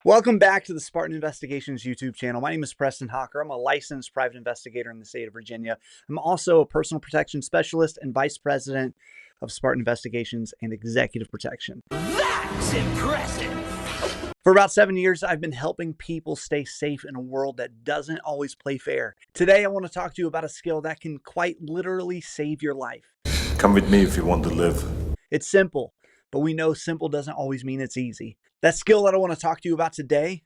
Welcome back to the Spartan Investigations YouTube channel. My name is Preston Hawker. I'm a licensed private investigator in the state of Virginia. I'm also a personal protection specialist and vice president of Spartan Investigations and Executive Protection. That's impressive. For about 7 years, I've been helping people stay safe in a world that doesn't always play fair. Today, I want to talk to you about a skill that can quite literally save your life. Come with me if you want to live. It's simple, but we know simple doesn't always mean it's easy. That skill that I want to talk to you about today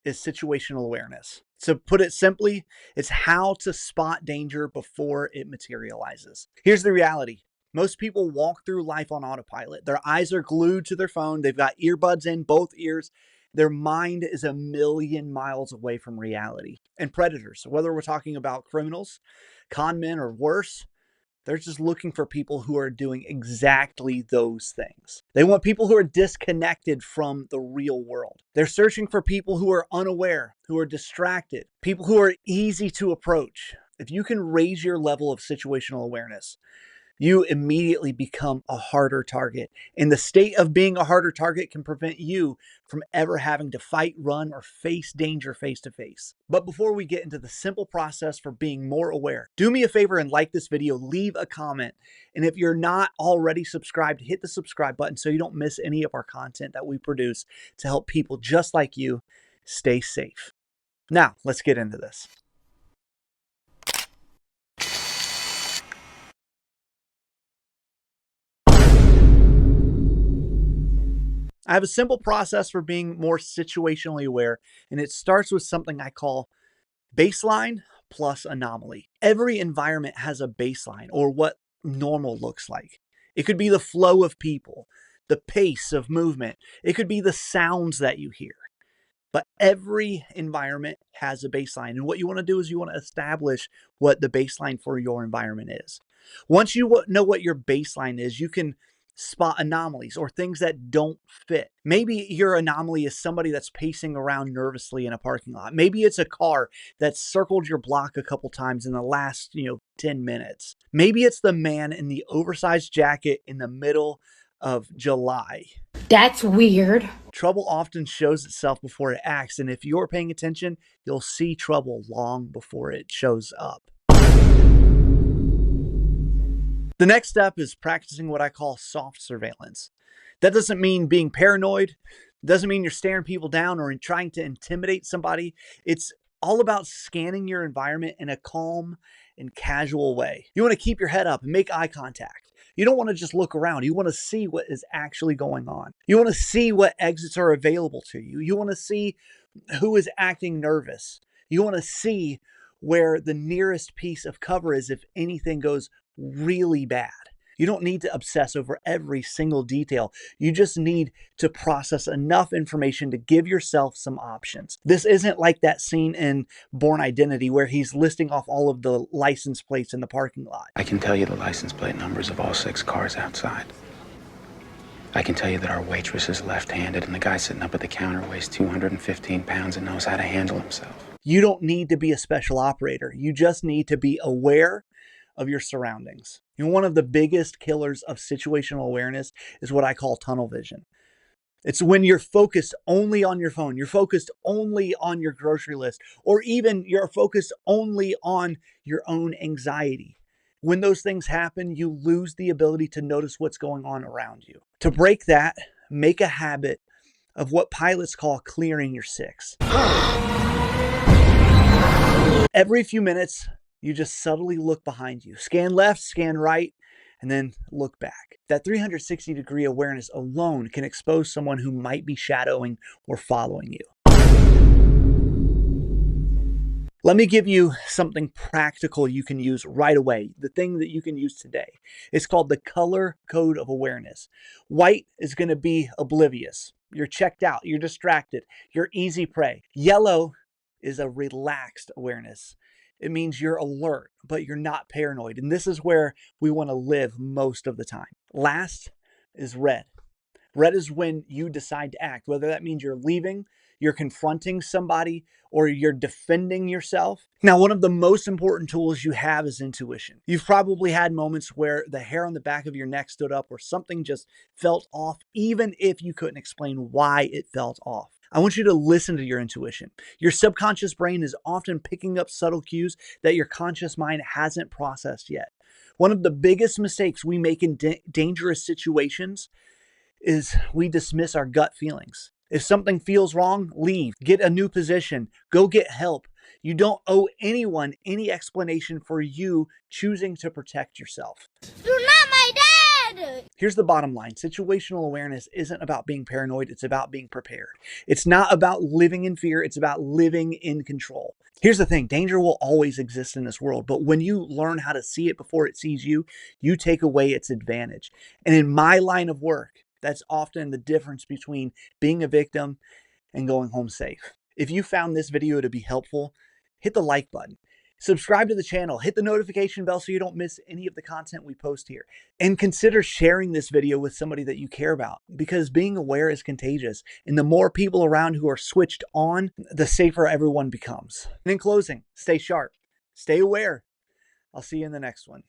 is situational awareness. To put it simply, it's how to spot danger before it materializes. Here's the reality. Most people walk through life on autopilot. Their eyes are glued to their phone. They've got earbuds in both ears. Their mind is a million miles away from reality. And predators, whether we're talking about criminals, con men, or worse, they're just looking for people who are doing exactly those things. They want people who are disconnected from the real world. They're searching for people who are unaware, who are distracted, people who are easy to approach. If you can raise your level of situational awareness, you immediately become a harder target. And the state of being a harder target can prevent you from ever having to fight, run, or face danger face to face. But before we get into the simple process for being more aware, do me a favor and like this video, leave a comment. And if you're not already subscribed, hit the subscribe button so you don't miss any of our content that we produce to help people just like you stay safe. Now, let's get into this. I have a simple process for being more situationally aware, and it starts with something I call baseline plus anomaly. Every environment has a baseline, or what normal looks like. It could be the flow of people, the pace of movement. It could be the sounds that you hear. But every environment has a baseline. And what you want to do is you want to establish what the baseline for your environment is. Once you know what your baseline is, you can spot anomalies or things that don't fit. Maybe your anomaly is somebody that's pacing around nervously in a parking lot. Maybe it's a car that's circled your block a couple times in the last, 10 minutes. Maybe it's the man in the oversized jacket in the middle of July. That's weird. Trouble often shows itself before it acts, and if you're paying attention, you'll see trouble long before it shows up. The next step is practicing what I call soft surveillance. That doesn't mean being paranoid. It doesn't mean you're staring people down or trying to intimidate somebody. It's all about scanning your environment in a calm and casual way. You want to keep your head up and make eye contact. You don't want to just look around. You want to see what is actually going on. You want to see what exits are available to you. You want to see who is acting nervous. You want to see where the nearest piece of cover is if anything goes really bad. You don't need to obsess over every single detail. You just need to process enough information to give yourself some options. This isn't like that scene in Bourne Identity where he's listing off all of the license plates in the parking lot. I can tell you the license plate numbers of all 6 cars outside. I can tell you that our waitress is left-handed and the guy sitting up at the counter weighs 215 pounds and knows how to handle himself. You don't need to be a special operator. You just need to be aware of your surroundings. One of the biggest killers of situational awareness is what I call tunnel vision. It's when you're focused only on your phone, you're focused only on your grocery list, or even you're focused only on your own anxiety. When those things happen, you lose the ability to notice what's going on around you. To break that, make a habit of what pilots call clearing your six. Every few minutes, you just subtly look behind you. Scan left, scan right, and then look back. That 360-degree awareness alone can expose someone who might be shadowing or following you. Let me give you something practical you can use right away. The thing that you can use today. It's called the color code of awareness. White is going to be oblivious. You're checked out. You're distracted. You're easy prey. Yellow is a relaxed awareness. It means you're alert, but you're not paranoid. And this is where we want to live most of the time. Last is red. Red is when you decide to act, whether that means you're leaving, you're confronting somebody, or you're defending yourself. Now, one of the most important tools you have is intuition. You've probably had moments where the hair on the back of your neck stood up or something just felt off, even if you couldn't explain why it felt off. I want you to listen to your intuition. Your subconscious brain is often picking up subtle cues that your conscious mind hasn't processed yet. One of the biggest mistakes we make in dangerous situations is we dismiss our gut feelings. If something feels wrong, leave, get a new position, go get help. You don't owe anyone any explanation for you choosing to protect yourself. You're not my dad! Here's the bottom line. Situational awareness isn't about being paranoid. It's about being prepared. It's not about living in fear. It's about living in control. Here's the thing. Danger will always exist in this world, but when you learn how to see it before it sees you, you take away its advantage. And in my line of work, that's often the difference between being a victim and going home safe. If you found this video to be helpful, hit the like button. Subscribe to the channel, hit the notification bell so you don't miss any of the content we post here. And consider sharing this video with somebody that you care about, because being aware is contagious. And the more people around who are switched on, the safer everyone becomes. And in closing, stay sharp, stay aware. I'll see you in the next one.